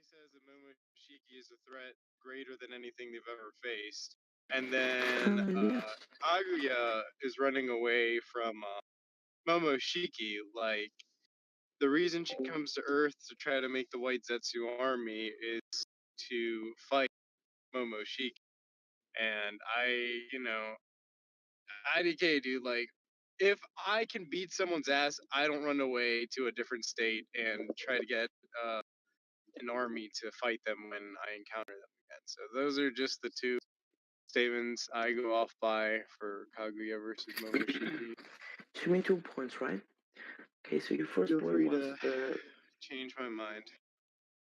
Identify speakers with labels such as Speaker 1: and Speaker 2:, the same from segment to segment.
Speaker 1: says that Momoshiki is a threat greater than anything they've ever faced. And then
Speaker 2: Yes.
Speaker 1: Kaguya is running away from Momoshiki. Like, the reason she comes to Earth to try to make the White Zetsu army is to fight Momoshiki. And IDK, dude, like, if I can beat someone's ass, I don't run away to a different state and try to get an army to fight them when I encounter them again. So those are just the two statements I go off by for Kaguya versus Momoshiki.
Speaker 2: So you mean 2 points, right? Okay, so your first
Speaker 1: Feel
Speaker 2: point
Speaker 1: free
Speaker 2: was
Speaker 1: to change my mind.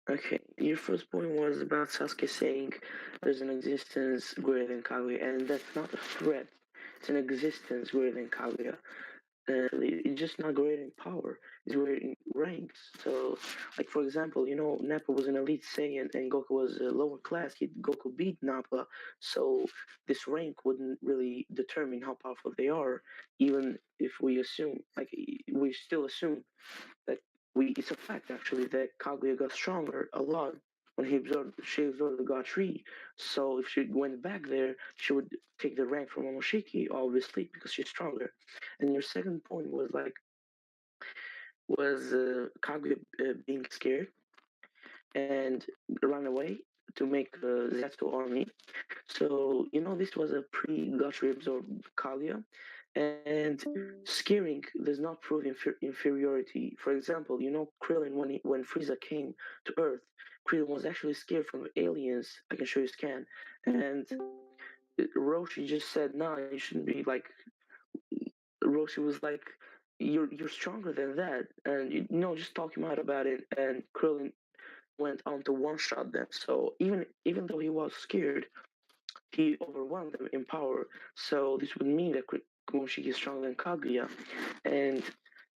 Speaker 2: okay. Your first point was about Sasuke saying there's an existence greater than Kaguya, and that's not a threat. It's an existence greater than Kaguya. It's just not great in power. It's great in ranks. So, like for example, Nappa was an elite Saiyan and Goku was a lower class. Goku beat Nappa, so this rank wouldn't really determine how powerful they are. Even if we assume, like we still assume that it's a fact actually that Kaguya got stronger a lot when she absorbed the God Tree. So if she went back there, she would take the rank from Momoshiki, obviously, because she's stronger. And your second point was Kaguya being scared and ran away to make a Zetsu army. So, this was a pre-God Tree absorbed Kaguya, and scaring does not prove inferiority. For example, Krillin when Frieza came to Earth, Krillin was actually scared from aliens. I can show you a scan, and Roshi just said, "Nah, you shouldn't be like." Roshi was like, "You're stronger than that," and just talk him out about it. And Krillin went on to one shot them. So even though he was scared, he overwhelmed them in power. So this would mean that Momoshiki is stronger than Kaguya, and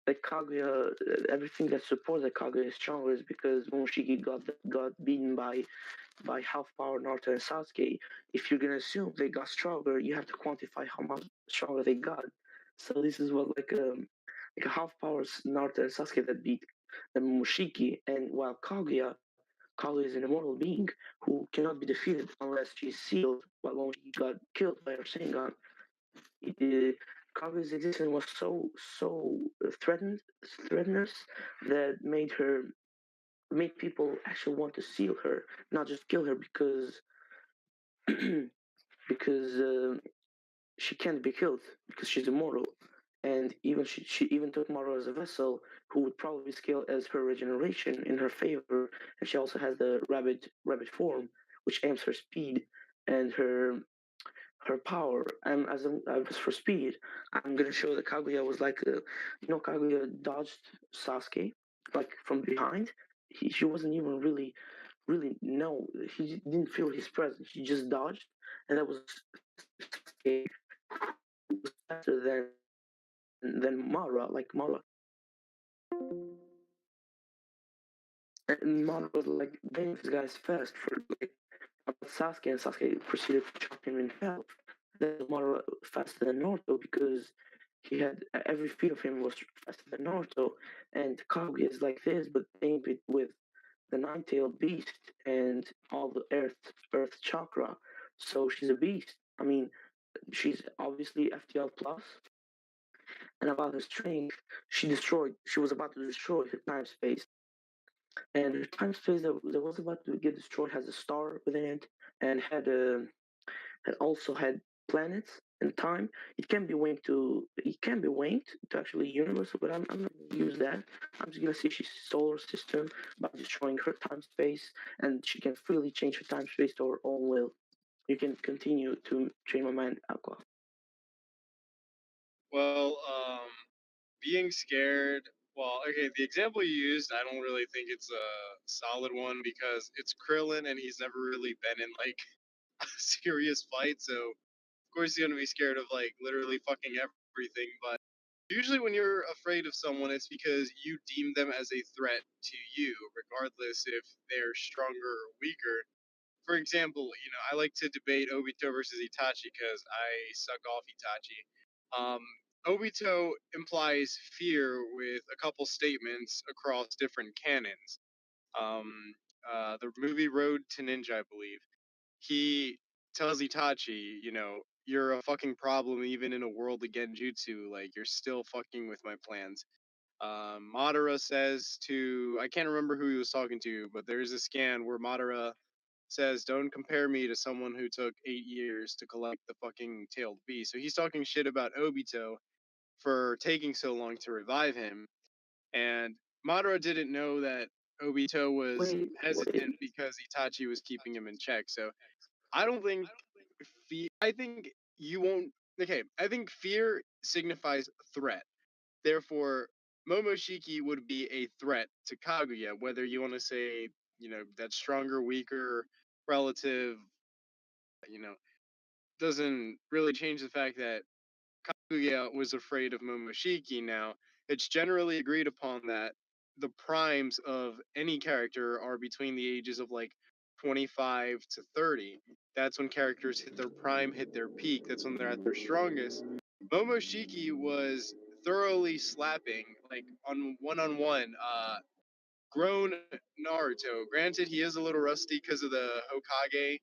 Speaker 2: that Kaguya, everything that supports that Kaguya is stronger is because Momoshiki got beaten by half power Naruto and Sasuke. If you're gonna assume they got stronger, you have to quantify how much stronger they got. So this is what like a half power Naruto and Sasuke that beat the Momoshiki, and while Kaguya is an immortal being who cannot be defeated unless she's sealed, while Momoshiki got killed by her Sengan. Kaguya's existence was so threatenous that made people actually want to seal her, not just kill her because she can't be killed because she's immortal. And even she even took Maro as a vessel who would probably scale as her regeneration in her favor. And she also has the rabbit form, which aims her speed and her power. And as for speed, I'm gonna show that Kaguya was like, Kaguya dodged Sasuke like from behind. She wasn't even really no. He didn't feel his presence. He just dodged, and that was Sasuke was faster than Mara. Like Mara, and Mara was like, "Damn, this guy's fast." For like about Sasuke, and Sasuke proceeded to chop him in half. That was Mara faster than Naruto because he had every feet of him was faster than Naruto, and Kaguya is like this, but aimed it with the nine-tailed beast and all the earth chakra. So she's a beast. I mean, she's obviously FTL plus, and about her strength, she was about to destroy her time space. And her time space that was about to get destroyed has a star within it and had also had planets and time. It can be winked to actually universal, but I'm not gonna use that. I'm just gonna say she's solar system by destroying her time space, and she can freely change her time space to her own will. You can continue to train my mind, Aqua.
Speaker 1: Well, being scared. Well, okay, the example you used, I don't really think it's a solid one because it's Krillin and he's never really been in like a serious fight, so of course he's gonna be scared of like literally fucking everything. But usually when you're afraid of someone, it's because you deem them as a threat to you, regardless if they're stronger or weaker. For example, I like to debate Obito versus Itachi because I suck off Itachi. Obito implies fear with a couple statements across different canons. Um, the movie Road to Ninja, I believe. He tells Itachi, you're a fucking problem even in a world of genjutsu. Like you're still fucking with my plans. Madara says to I can't remember who he was talking to, but there's a scan where Madara says, "Don't compare me to someone who took 8 years to collect the fucking tailed beast." So he's talking shit about Obito for taking so long to revive him, and Madara didn't know that Obito was
Speaker 2: Wait,
Speaker 1: hesitant
Speaker 2: wait.
Speaker 1: because Itachi was keeping him in check. So I don't think I think you won't. Okay, I think fear signifies threat. Therefore, Momoshiki would be a threat to Kaguya, whether you want to say, that stronger, weaker relative, you know, doesn't really change the fact that Kaguya was afraid of Momoshiki. Now, it's generally agreed upon that the primes of any character are between the ages of like 25 to 30. That's when characters hit their prime, hit their peak. That's when they're at their strongest. Momoshiki was thoroughly slapping, like on one, grown Naruto. Granted, he is a little rusty because of the Hokage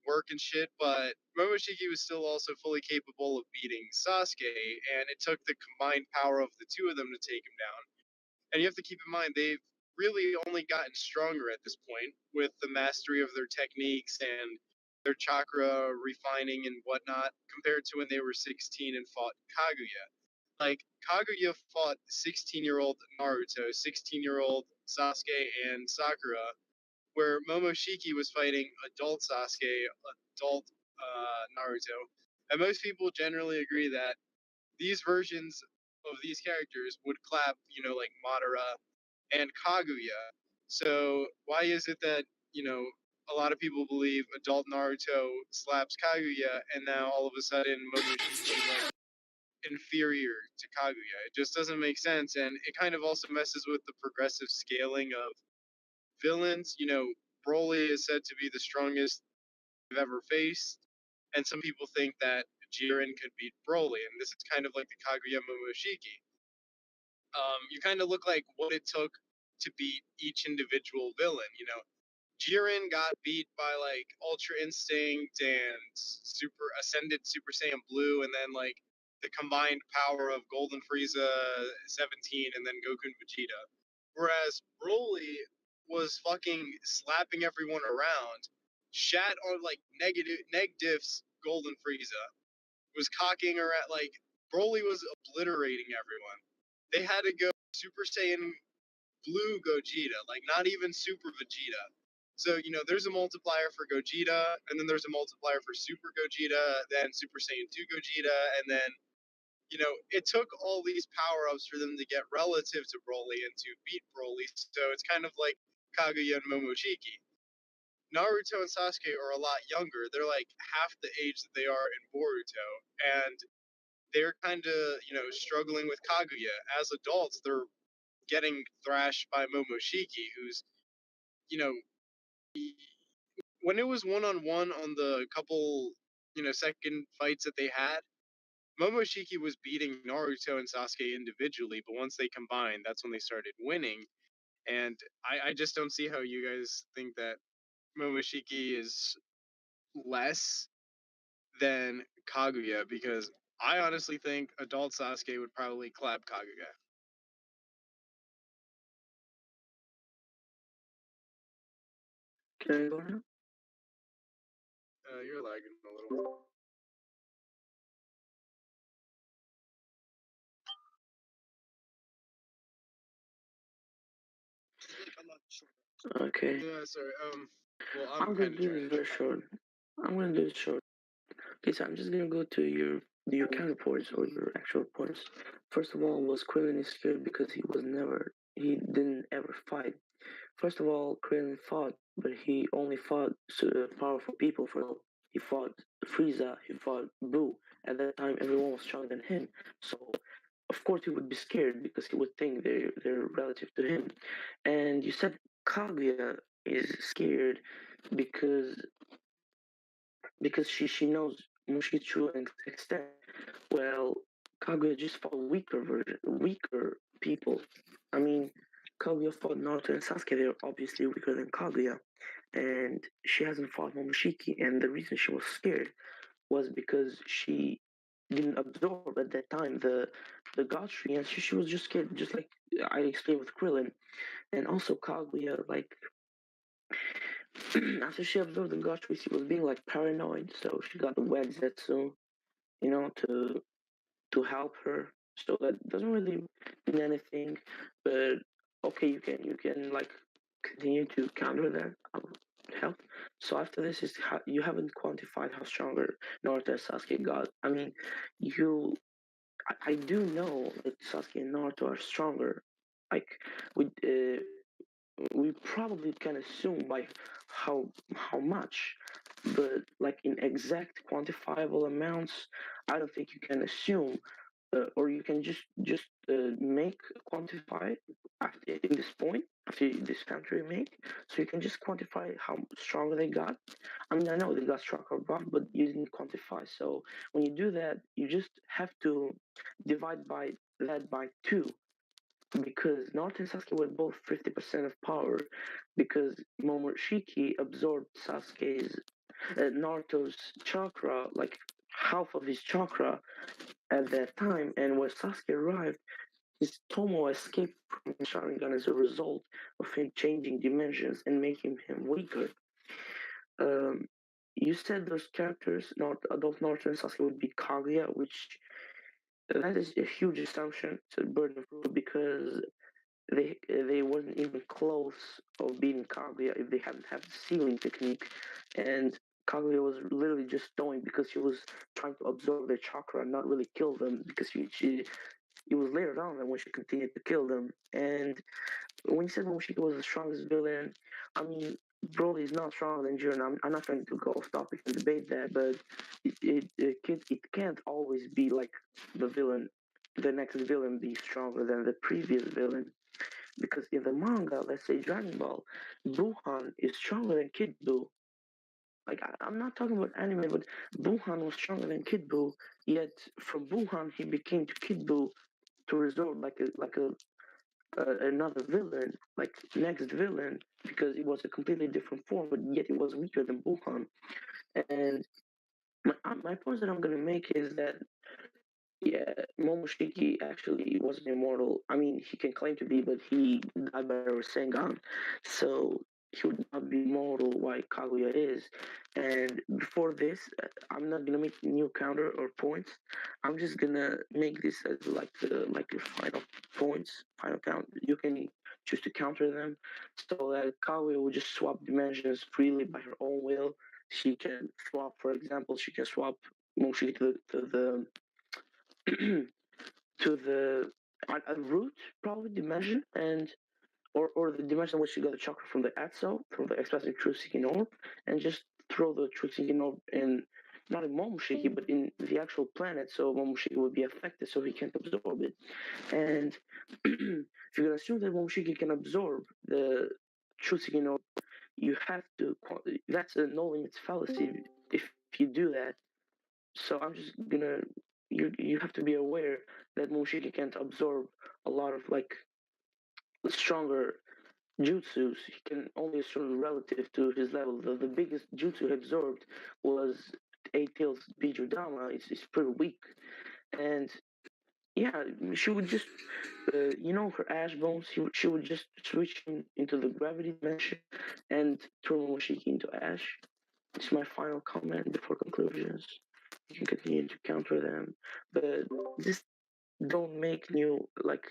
Speaker 1: work and shit, but Momoshiki was still also fully capable of beating Sasuke, and it took the combined power of the two of them to take him down. And you have to keep in mind, they've really only gotten stronger at this point with the mastery of their techniques and their chakra refining and whatnot compared to when they were 16 and fought Kaguya. Like, Kaguya fought 16-year-old Naruto, 16-year-old Sasuke, and Sakura, where Momoshiki was fighting adult Sasuke, adult Naruto. And most people generally agree that these versions of these characters would clap, like Madara and Kaguya. So why is it that, a lot of people believe adult Naruto slaps Kaguya and now all of a sudden Momoshiki is like inferior to Kaguya? It just doesn't make sense, and it kind of also messes with the progressive scaling of villains. Broly is said to be the strongest I've ever faced, and some people think that Jiren could beat Broly, and this is kind of like the Kaguya Momoshiki. You kind of look like what it took to beat each individual villain. Jiren got beat by like Ultra Instinct and Super Ascended Super Saiyan Blue, and then like the combined power of Golden Frieza 17 and then Goku and Vegeta. Whereas Broly was fucking slapping everyone around, shat on like negative neg diffs Golden Frieza, was cocking around like Broly was obliterating everyone. They had to go Super Saiyan Blue Gogeta, like not even Super Vegeta. So, there's a multiplier for Gogeta, and then there's a multiplier for Super Gogeta, then Super Saiyan 2 Gogeta, and then, it took all these power ups for them to get relative to Broly and to beat Broly. So it's kind of like Kaguya and Momoshiki. Naruto and Sasuke are a lot younger. They're like half the age that they are in Boruto. And they're kind of, struggling with Kaguya. As adults, they're getting thrashed by Momoshiki, who's, you know, when it was one on the couple, second fights that they had, Momoshiki was beating Naruto and Sasuke individually, but once they combined, that's when they started winning. And I just don't see how you guys think that Momoshiki is less than Kaguya, because I honestly think adult Sasuke would probably clap Kaguya.
Speaker 2: Can I go now?
Speaker 1: You're lagging a little.
Speaker 2: Okay.
Speaker 1: Yeah, sorry. Well, I'm
Speaker 2: I'm gonna
Speaker 1: kind of
Speaker 2: do
Speaker 1: trying
Speaker 2: this
Speaker 1: to
Speaker 2: very
Speaker 1: shut up.
Speaker 2: short. I'm gonna do it short. Okay, so I'm just gonna go to your counterpoints or your actual points. First of all, was Krillin scared because he didn't ever fight. First of all, Krillin fought, but he only fought powerful people. For example, he fought Frieza, he fought Boo. At that time, everyone was stronger than him. So, of course, he would be scared because he would think they're relative to him. And you said Kaguya is scared because she knows Mushi's true extent. Well, Kaguya just fought weaker people. I mean, Kaguya fought Naruto and Sasuke, they're obviously weaker than Kaguya. And she hasn't fought Momoshiki, and the reason she was scared was because she didn't absorb at that time the god tree, and she was just scared, just like I explained with Krillin. And also Kaguya, like after she absorbed the god tree, she was being like paranoid, so she got the wet Zetsu, to help her. So that doesn't really mean anything, but okay, you can like continue to counter that. I'll help. So after this is how you haven't quantified how stronger Naruto and Sasuke got. I mean, you I do know that Sasuke and Naruto are stronger. Like we probably can assume by how much, but like in exact quantifiable amounts, I don't think you can assume, or you can just make quantify after in this point after this country make, so you can just quantify how stronger they got. I mean, I know they got stronger buff, but you didn't quantify. So when you do that, you just have to divide by that by two, because Naruto and Sasuke were both 50% of power, because Momoshiki absorbed Naruto's chakra, like half of his chakra at that time, and when Sasuke arrived, his Tomo escaped from his Sharingan as a result of him changing dimensions and making him weaker. Um, you said those characters, not adult Naruto and Sasuke, would be Kaguya, which that is a huge assumption. It's a burden of proof because they weren't even close of beating Kaguya if they hadn't had the sealing technique, and Kaguya was literally just throwing because she was trying to absorb their chakra and not really kill them, because she it was later on that when she continued to kill them. And when you said Momoshiki was the strongest villain, I mean, Broly is not stronger than Jiren. I'm not trying to go off topic and debate that, but it can't always be like the villain, the next villain be stronger than the previous villain. Because in the manga, let's say Dragon Ball, Buhan is stronger than Kid Buu. Like I'm not talking about anime, but Buhan was stronger than Kid Buu. Yet from Buhan he became to Kid Buu to resort like a another villain, like next villain, because it was a completely different form, but yet it was weaker than Buhan. And my point that I'm gonna make is that yeah, Momoshiki actually wasn't immortal. I mean, he can claim to be, but he died by Rasengan, so he would not be immortal like Kaguya is. And before this, I'm not gonna make new counter or points. I'm just gonna make this as like your final points, final count. You can choose to counter them, so that Kaguya will just swap dimensions freely by her own will. She can swap, for example, she can swap Momoshiki to to the a root probably dimension, and or the dimension in which you got the chakra from the Atso, from the expressive truth seeking orb, and just throw the truth seeking orb in, not in Momoshiki but in the actual planet, so Momoshiki would be affected, so he can't absorb it. And if you're gonna assume that Momoshiki can absorb the truth seeking orb, you have to, that's a no limits fallacy if you do that. So I'm just gonna, you have to be aware that Momoshiki can't absorb a lot of like stronger jutsus. He can only absorb relative to his level. The biggest jutsu he absorbed was Eight Tails Bijudama. It's pretty weak, and yeah, she would just, her ash bones. She would just switch him into the gravity dimension and turn Momoshiki into ash. It's my final comment before conclusions. You can continue to counter them, but just don't make new like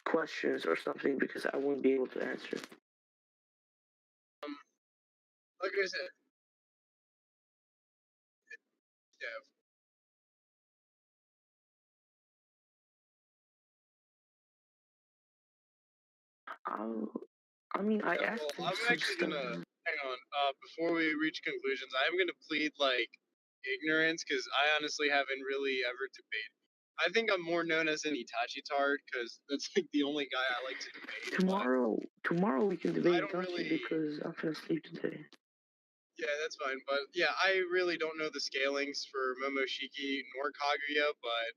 Speaker 2: questions or something because I won't be able to answer.
Speaker 1: Um, like I said, yeah,
Speaker 2: I'll, I mean, I
Speaker 1: yeah.
Speaker 2: asked
Speaker 1: Well,
Speaker 2: them
Speaker 1: I'm
Speaker 2: some
Speaker 1: actually
Speaker 2: stuff.
Speaker 1: gonna hang on. Before we reach conclusions, I'm gonna plead like ignorance because I honestly haven't really ever debated. I think I'm more known as an Itachi tard because that's like the only guy I like to debate. But
Speaker 2: Tomorrow we can
Speaker 1: I
Speaker 2: debate
Speaker 1: don't
Speaker 2: Itachi
Speaker 1: really.
Speaker 2: because I'm gonna sleep today.
Speaker 1: Yeah, that's fine. But yeah, I really don't know the scalings for Momoshiki nor Kaguya, but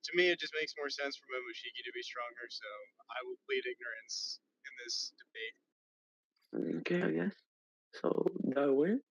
Speaker 1: to me it just makes more sense for Momoshiki to be stronger, so I will plead ignorance. in this debate.
Speaker 2: Okay, I guess. So did I win?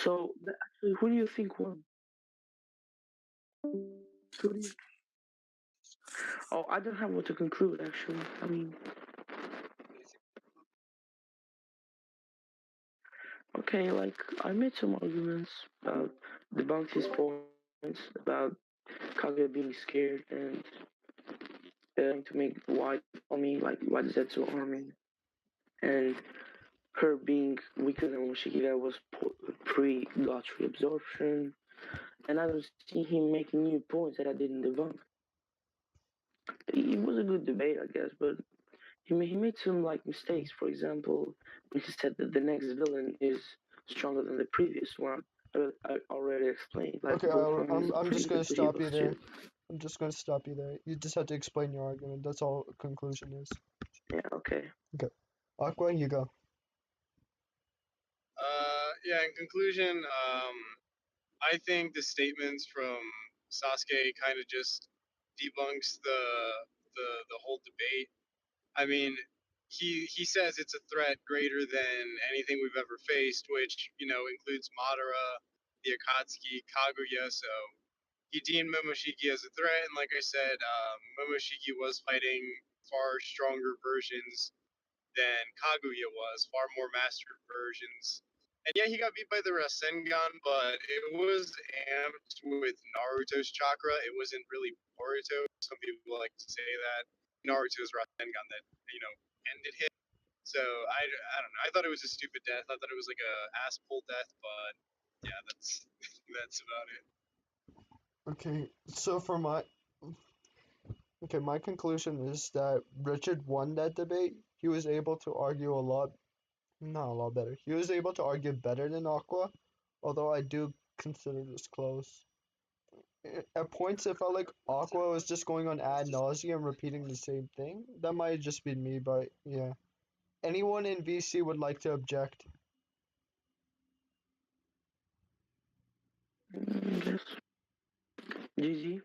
Speaker 2: So actually, who do you think won? Who do you... Oh, I don't have what to conclude. Actually, I mean, okay, like I made some arguments about debunked his points about Kaguya being scared and trying to make white army like white Zetsu army and her being weaker than Momoshiki that was pre-God's reabsorption. And I don't see him making new points that I didn't debunk. It was a good debate, I guess, but he made some like mistakes. For example, when he said that the next villain is stronger than the previous one. I already explained. Like
Speaker 3: Okay,
Speaker 2: Gohan is
Speaker 3: I'm
Speaker 2: pretty
Speaker 3: just
Speaker 2: good,
Speaker 3: gonna
Speaker 2: but he
Speaker 3: stop
Speaker 2: was
Speaker 3: you there.
Speaker 2: still...
Speaker 3: I'm just gonna stop you there. You just have to explain your argument. That's all conclusion is.
Speaker 2: Yeah, okay.
Speaker 3: Okay. Aqua, you go.
Speaker 1: Yeah. In conclusion, I think the statements from Sasuke kind of just debunks the whole debate. I mean, he says it's a threat greater than anything we've ever faced, which includes Madara, the Akatsuki, Kaguya. So he deemed Momoshiki as a threat, and like I said, Momoshiki was fighting far stronger versions than Kaguya was, far more mastered versions. And yeah, he got beat by the Rasengan, but it was amped with Naruto's chakra. It wasn't really Boruto. Some people like to say that Naruto's Rasengan that ended him. So I don't know. I thought it was a stupid death. I thought it was like a ass pull death, but yeah, that's that's about it.
Speaker 3: Okay, so for my conclusion is that Richard won that debate. He was able to argue not a lot better. He was able to argue better than Aqua, although I do consider this close. At points, it felt like Aqua was just going on ad nauseum, repeating the same thing. That might have just been me, but yeah. Anyone in VC would like to object?
Speaker 2: Yes. GG.